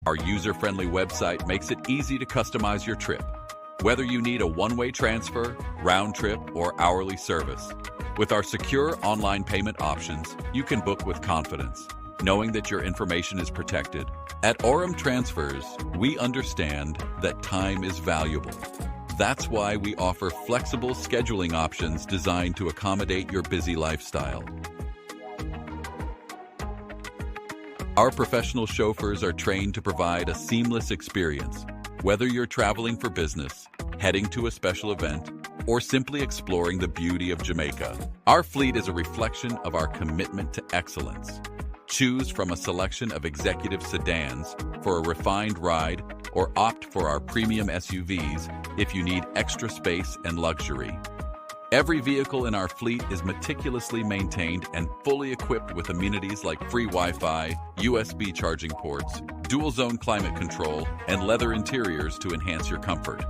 Our user-friendly website makes it easy to customize your trip, whether you need a one-way transfer, round trip, or hourly service. With our secure online payment options, you can book with confidence, knowing that your information is protected. At ORM Transfers, we understand that time is valuable. That's why we offer flexible scheduling options designed to accommodate your busy lifestyle. Our professional chauffeurs are trained to provide a seamless experience, whether you're traveling for business, heading to a special event, or simply exploring the beauty of Jamaica. Our fleet is a reflection of our commitment to excellence. Choose from a selection of executive sedans for a refined ride, or opt for our premium SUVs if you need extra space and luxury. Every vehicle in our fleet is meticulously maintained and fully equipped with amenities like free Wi-Fi, USB charging ports, dual-zone climate control, and leather interiors to enhance your comfort.